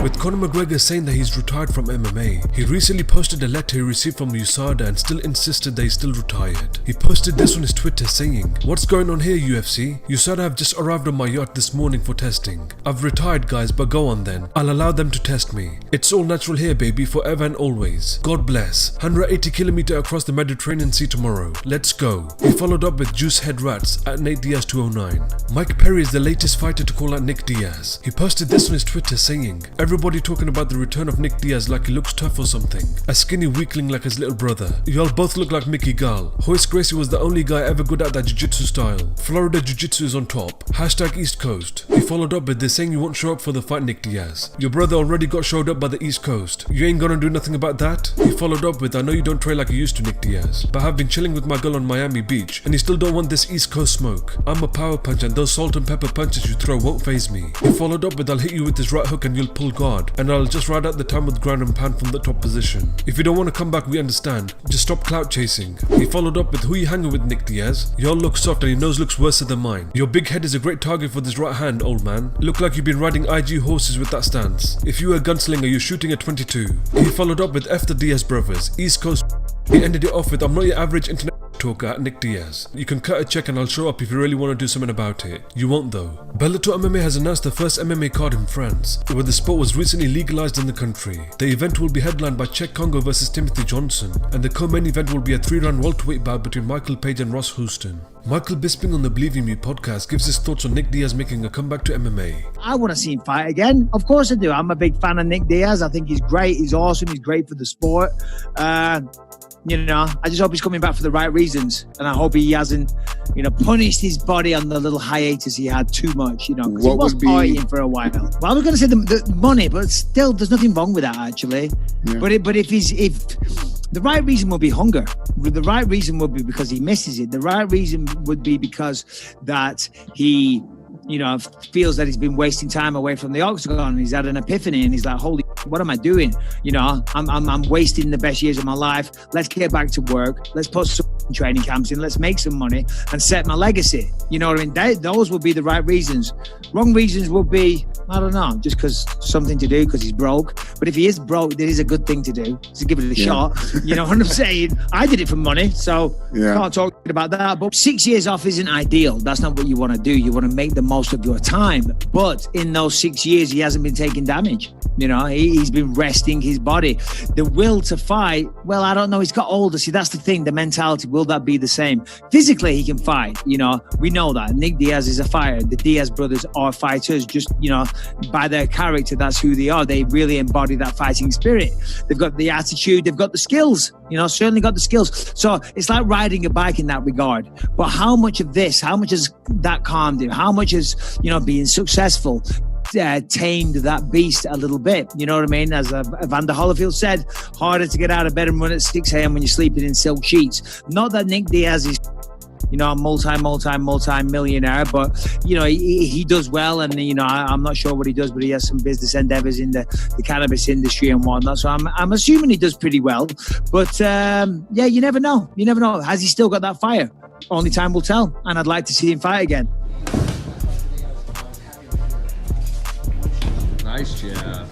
With Conor McGregor saying that he's retired from MMA, he recently posted a letter he received from USADA and still insisted that he's still retired. He posted this on his Twitter saying, "What's going on here, UFC? USADA have just arrived on my yacht this morning for testing. I've retired, guys, but go on then. I'll allow them to test me. It's all natural here, baby, forever and always. God bless. 180 km across the Mediterranean Sea tomorrow. Let's go." He followed up with Juice Head Rats at Nick Diaz 209. Mike Perry is the latest fighter to call out Nick Diaz. He posted this on his Twitter saying, "Everybody talking about the return of Nick Diaz like he looks tough or something. A skinny weakling like his little brother. Y'all both look like Mickey Gall. Hoist Gracie was the only guy ever good at that jiu-jitsu style. Florida jiu-jitsu is on top. Hashtag East Coast." He followed up with this saying, "You won't show up for the fight, Nick Diaz. Your brother already got showed up by the East Coast. You ain't gonna do nothing about that?" He followed up with, "I know you don't train like you used to, Nick Diaz, but I've been chilling with my girl on Miami Beach and you still don't want this East Coast smoke. I'm a power punch and those salt and pepper punches you throw won't faze me." He followed up with, "I'll hit you with this right hook and you'll pull guard, and I'll just ride out the time with ground and pound from the top position. If you don't want to come back, we understand. Just stop clout chasing." He followed up with, "Who you hanging with, Nick Diaz? Y'all look soft and your nose looks worse than mine. Your big head is a great target for this right hand, old man. Look like you've been riding IG horses with that stance. If you were a gunslinger, you're shooting at 22. He followed up with F the Diaz Brothers, East Coast. He ended it off with, "I'm not your average internet talker at Nick Diaz. You can cut a check and I'll show up if you really want to do something about it. You won't though." Bellator MMA has announced the first MMA card in France, where the sport was recently legalized in the country. The event will be headlined by Cheick Kongo vs Timothy Johnson, and the co-main event will be a 3-round welterweight bout between Michael Page and Ross Houston. Michael Bisping on the Believe in Me podcast gives his thoughts on Nick Diaz making a comeback to MMA. I want to see him fight again. Of course I do. I'm a big fan of Nick Diaz. I think he's great. He's awesome. He's great for the sport. I just hope he's coming back for the right reasons. And I hope he hasn't, punished his body on the little hiatus he had too much, because he was partying for a while. Well, I was going to say the money, but still, there's nothing wrong with that, actually. Yeah. But if the right reason would be hunger. The right reason would be because he misses it. The right reason would be because that he, feels that he's been wasting time away from the octagon and he's had an epiphany and he's like, holy, what am I doing? I'm wasting the best years of my life. Let's get back to work. Let's put some training camps in. Let's make some money and set my legacy. You know what I mean? Those would be the right reasons. Wrong reasons would be, I don't know, just because something to do because he's broke. But if he is broke, there is a good thing to do. To give it a shot. You know what I'm saying? I did it for money, so can't talk about that. But 6 years off isn't ideal. That's not what you want to do. You want to make the most of your time. But in those 6 years, he hasn't been taking damage. He's been resting his body. The will to fight, well, I don't know. He's got older. See, that's the thing. The mentality, will that be the same? Physically, he can fight. We know that. Nick Diaz is a fighter. The Diaz brothers are fighters. Just, by their character, that's who they are. They really embody that fighting spirit. They've got the attitude. They've got the skills. Certainly got the skills. So it's like riding a bike in that regard. But how much of this, how much has that calmed him? How much has, being successful tamed that beast a little bit? You know what I mean? As Evander Holyfield said, harder to get out of bed and run at 6 a.m. when you're sleeping in silk sheets. Not that Nick Diaz is, a multi-millionaire, but, he does well. And, I'm not sure what he does, but he has some business endeavors in the cannabis industry and whatnot. So I'm assuming he does pretty well. But, you never know. You never know. Has he still got that fire? Only time will tell. And I'd like to see him fight again. Nice jab.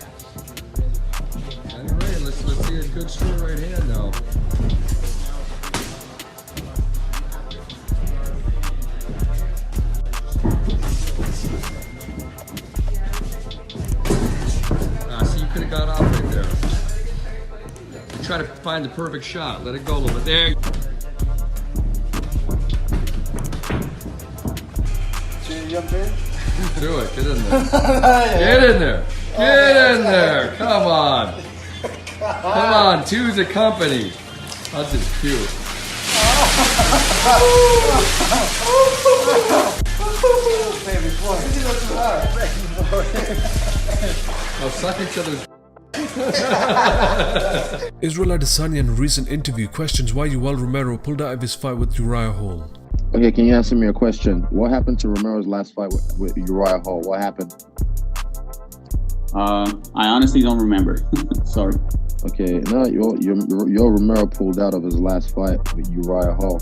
All right, let's see a good straight right hand now. See, you could have got out right there. Try to find the perfect shot. Let it go a little bit. There. Should you jump in? Do it. Get in there. Get in there. Get in there. Come on. Come on. Two's a company. That's just cute. Baby boy. I'll suck each other's. Israel Adesanya in a recent interview questions why Yoel Romero pulled out of his fight with Uriah Hall. Okay, can you answer me a question? What happened to Romero's last fight with Uriah Hall? What happened? I honestly don't remember. Sorry. Okay, no, your Romero pulled out of his last fight with Uriah Hall,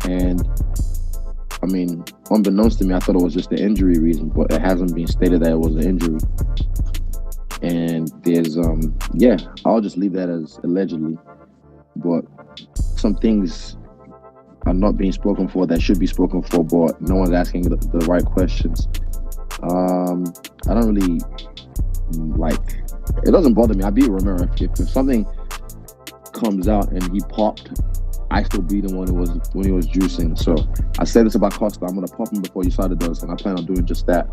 and I mean, unbeknownst to me, I thought it was just an injury reason, but it hasn't been stated that it was an injury. And there's yeah, I'll just leave that as allegedly, but some things are not being spoken for that should be spoken for, but no one's asking the right questions. I don't really like, it doesn't bother me. I beat Romero. If something comes out and he popped, I still beat him when he was juicing. So I said this about Costa. I'm gonna pop him before USADA does, and I plan on doing just that.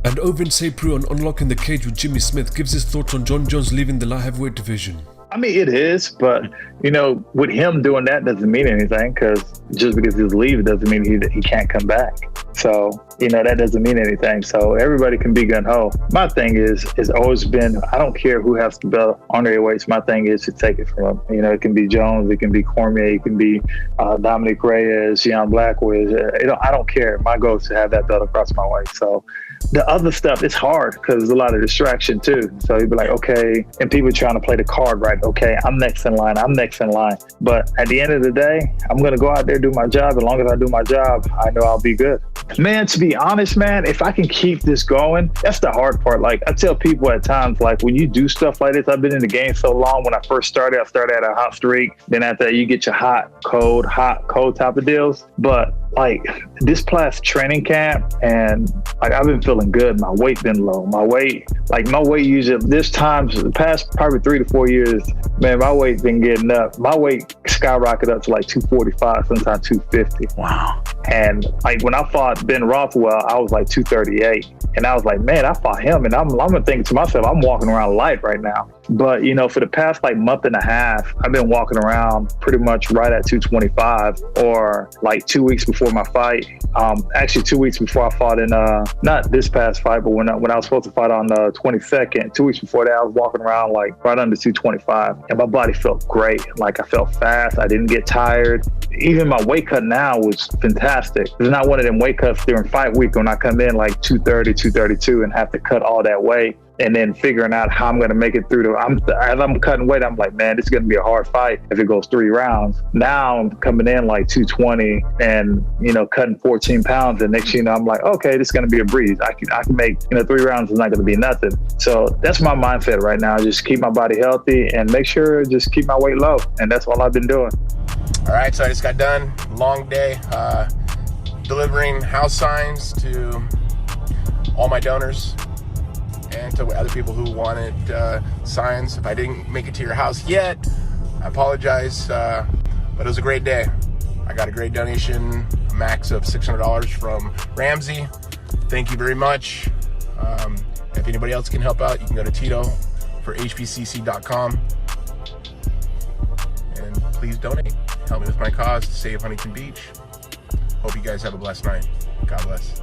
And Ovin Sapru on Unlocking the Cage with Jimmy Smith gives his thoughts on John Jones leaving the light heavyweight division. I mean, it is, but, you know, with him doing that doesn't mean anything, because just because he's leaving doesn't mean he can't come back. So, you know, that doesn't mean anything. So everybody can be gung-ho. My thing is, it's always been, I don't care who has the belt on their weights. My thing is to take it from him. You know, it can be Jones, it can be Cormier, it can be Dominic Reyes, Jan Blachowicz. I don't care. My goal is to have that belt across my waist. So the other stuff, it's hard because there's a lot of distraction too. So you'd be like, okay, and people trying to play the card right. Okay, I'm next in line. But at the end of the day, I'm going to go out there, do my job. As long as I do my job, I know I'll be good. Man, to be honest, man, if I can keep this going, that's the hard part. Like, I tell people at times, like, when you do stuff like this, I've been in the game so long. When I first started, I started at a hot streak. Then after that, you get your hot, cold type of deals. But like this past training camp, and like I've been feeling good. My weight been low. My weight usually this time, the past probably 3 to 4 years, man, my weight been getting up. My weight skyrocketed up to like 245, sometimes 250. Wow. And like when I fought Ben Rothwell, I was like 238. And I was like, man, I fought him. And I'm thinking to myself, I'm walking around light right now. But, you know, for the past like month and a half, I've been walking around pretty much right at 225, or like 2 weeks before my fight. Actually 2 weeks before I fought in, not this past fight, but when I was supposed to fight on the 22nd, 2 weeks before that, I was walking around like right under 225. And my body felt great. Like I felt fast. I didn't get tired. Even my weight cut now was fantastic. It's not one of them weight cuts during fight week when I come in like 230, 232 and have to cut all that weight. And then figuring out how I'm going to make it through as I'm cutting weight, I'm like, man, this is going to be a hard fight if it goes 3 rounds. Now I'm coming in like 220 and, you know, cutting 14 pounds. And next thing you know, I'm like, okay, this is going to be a breeze. I can make, you know, 3 rounds is not going to be nothing. So that's my mindset right now. Just keep my body healthy and make sure just keep my weight low. And that's all I've been doing. All right, so I just got done. Long day, delivering house signs to all my donors and to other people who wanted signs. If I didn't make it to your house yet, I apologize, but it was a great day. I got a great donation, a max of $600 from Ramsey. Thank you very much. If anybody else can help out, you can go to Tito for hpcc.com. And please donate. Help me with my cause to save Huntington Beach. Hope you guys have a blessed night. God bless.